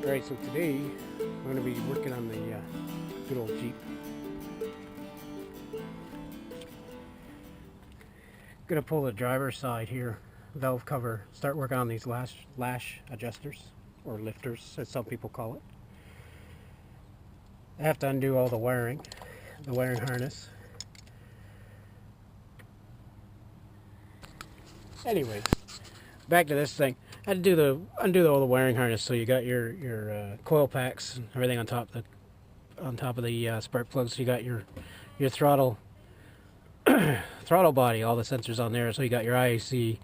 Alright, so today I'm going to be working on the good old Jeep. Going to pull the driver's side here, valve cover, start working on these lash adjusters, or lifters as some people call it. I have to undo all the wiring harness. Anyway, back to this thing. I had to undo all the wiring harness, so you got your coil packs and everything on top of the spark plugs. So you got your throttle throttle body, all the sensors on there. So you got your IAC,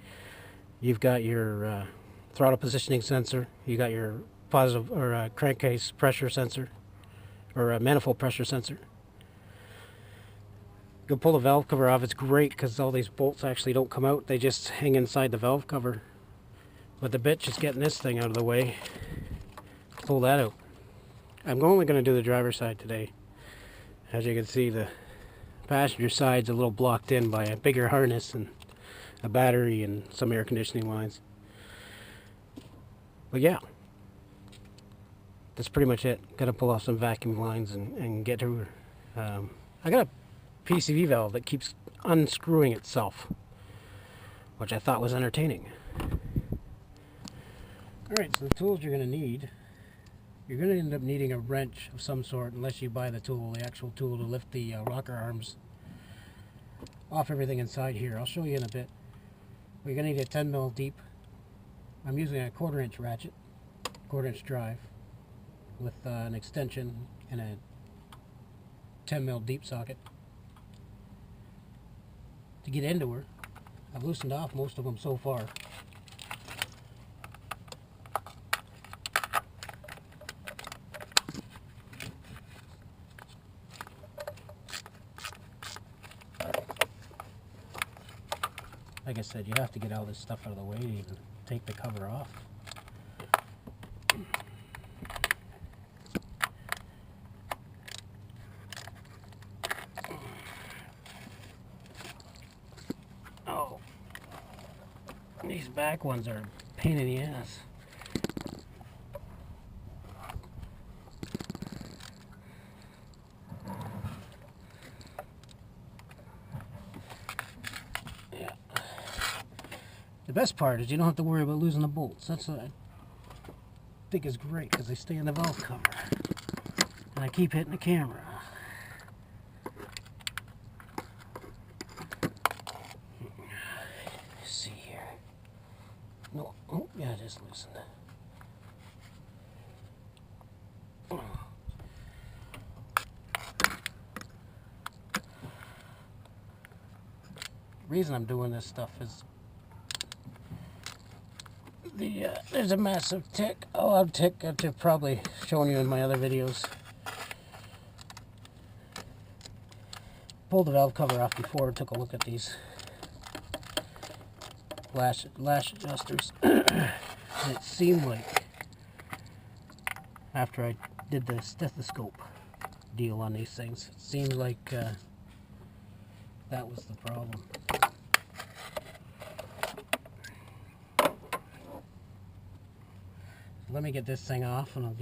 you've got your throttle positioning sensor, you got your positive or crankcase pressure sensor, or manifold pressure sensor. Go pull the valve cover off. It's great because all these bolts actually don't come out; they just hang inside the valve cover. But the bitch is getting this thing out of the way. Pull that out. I'm only going to do the driver's side today. As you can see, the passenger side's a little blocked in by a bigger harness and a battery and some air conditioning lines. But yeah, that's pretty much it. Got to pull off some vacuum lines and get to her. I got a PCV valve that keeps unscrewing itself, which I thought was entertaining. Alright, so the tools you're going to need, you're going to end up needing a wrench of some sort unless you buy the actual tool to lift the rocker arms off everything inside here. I'll show you in a bit. You're going to need a 10 mil deep. I'm using a 1/4 inch ratchet, 1/4 inch drive with an extension and a 10 mil deep socket. To get into her, I've loosened off most of them so far. Like I said, you have to get all this stuff out of the way to even take the cover off. Oh, these back ones are a pain in the ass. The best part is you don't have to worry about losing the bolts. That's what I think is great, because they stay in the valve cover. And I keep hitting the camera. Let's see here. No, oh, yeah, it is loosened. The reason I'm doing this stuff is there's a massive tick. Oh, I've probably shown you in my other videos. Pulled the valve cover off before, took a look at these lash adjusters. And it seemed like, after I did the stethoscope deal on these things, it seemed like that was the problem. Let me get this thing off and I'll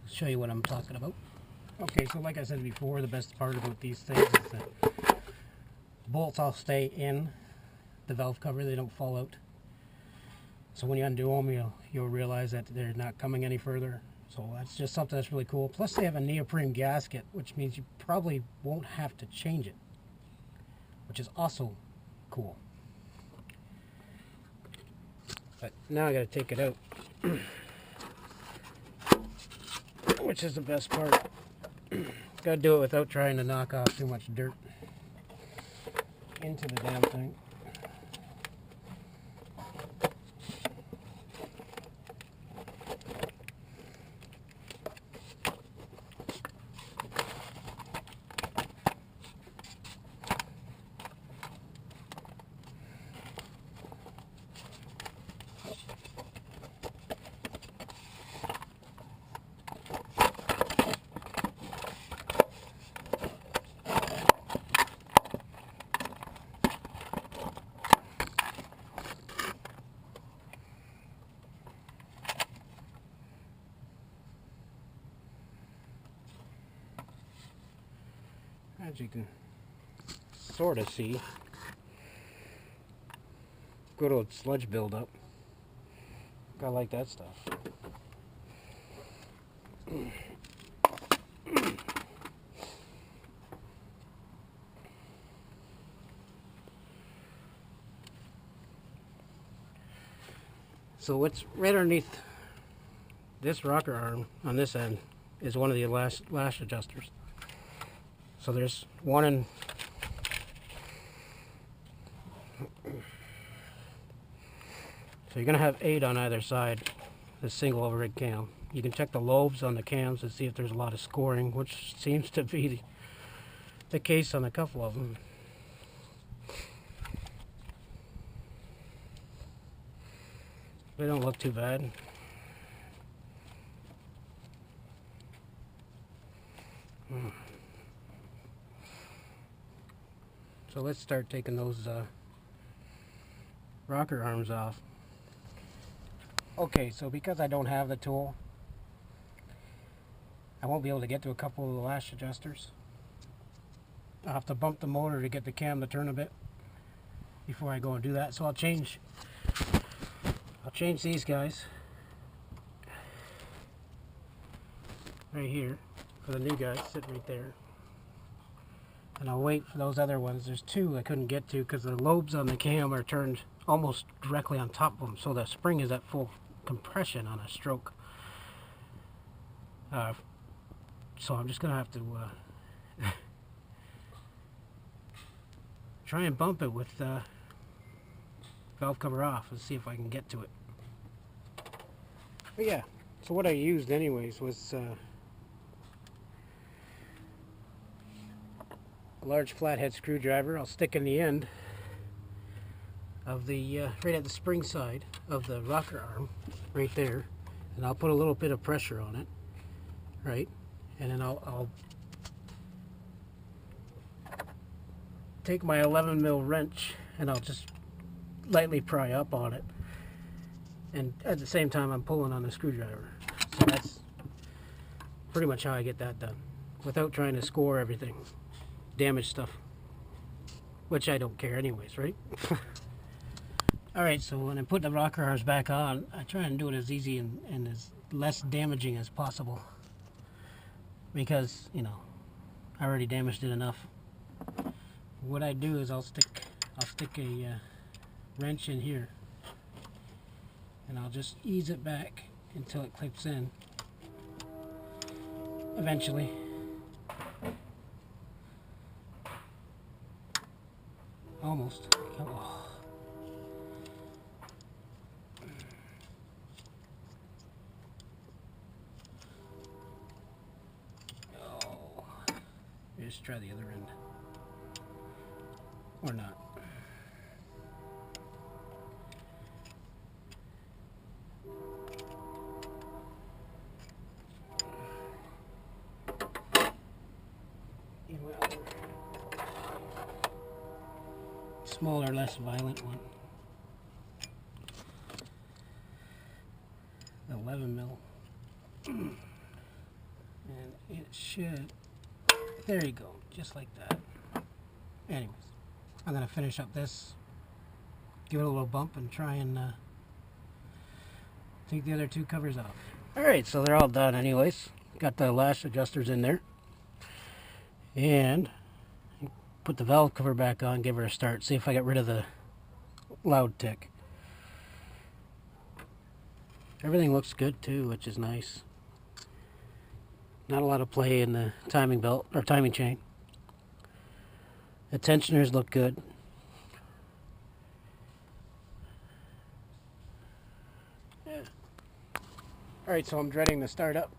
show you what I'm talking about. Okay, so like I said before, the best part about these things is that bolts all stay in the valve cover, they don't fall out. So when you undo them, you'll realize that they're not coming any further. So that's just something that's really cool. Plus they have a neoprene gasket, which means you probably won't have to change it, which is also cool. But now I gotta take it out. Which is the best part. Gotta do it without trying to knock off too much dirt into the damn thing. as you can sort of see, good old sludge buildup. I like that stuff. So what's right underneath this rocker arm on this end is one of the lash adjusters. So there's one in so you're going to have 8 on either side, this single overhead cam. You can check the lobes on the cams to see if there's a lot of scoring, which seems to be the case on a couple of them. They don't look too bad. So let's start taking those rocker arms off. Okay, so because I don't have the tool, I won't be able to get to a couple of the lash adjusters. I'll have to bump the motor to get the cam to turn a bit before I go and do that. So I'll change these guys right here for the new guys sitting right there, and I'll wait for those other ones. There's 2 I couldn't get to because the lobes on the cam are turned almost directly on top of them, so the spring is at full compression on a stroke. So I'm just gonna have to try and bump it with valve cover off and see if I can get to it. But yeah, so what I used anyways was a large flathead screwdriver. I'll stick in the end of the right at the spring side of the rocker arm right there, and I'll put a little bit of pressure on it, right, and then I'll take my 11 mil wrench and I'll just lightly pry up on it, and at the same time I'm pulling on the screwdriver. So that's pretty much how I get that done without trying to score everything, damage stuff, which I don't care anyways, right? Alright, so when I put the rocker arms back on, I try and do it as easy and as less damaging as possible, because, you know, I already damaged it enough. What I do is I'll stick a wrench in here, and I'll just ease it back until it clips in eventually. Almost. Oh. Just try the other end. Or not. Smaller, less violent one. 11 mil. And it should. There you go, just like that. Anyways, I'm going to finish up this, give it a little bump, and try and take the other 2 covers off. Alright, so they're all done anyways. Got the lash adjusters in there. And put the valve cover back on, give her a start, see if I get rid of the loud tick. Everything looks good too, which is nice. Not a lot of play in the timing belt, or timing chain. The tensioners look good. Yeah. Alright, so I'm dreading the startup,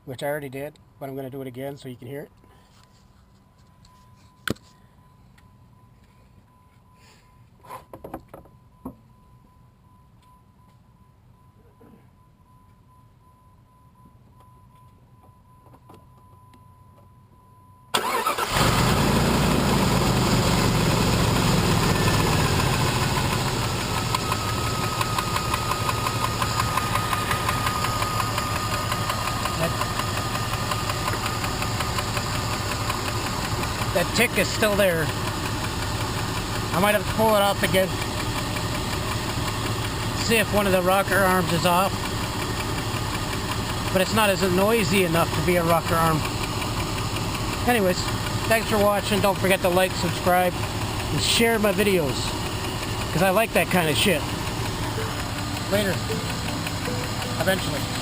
which I already did, but I'm going to do it again so you can hear it. that tick is still there. I might have to pull it off again. See if one of the rocker arms is off. But it's not as noisy enough to be a rocker arm. Anyways, thanks for watching. Don't forget to like, subscribe, and share my videos. Because I like that kind of shit. Later. Eventually.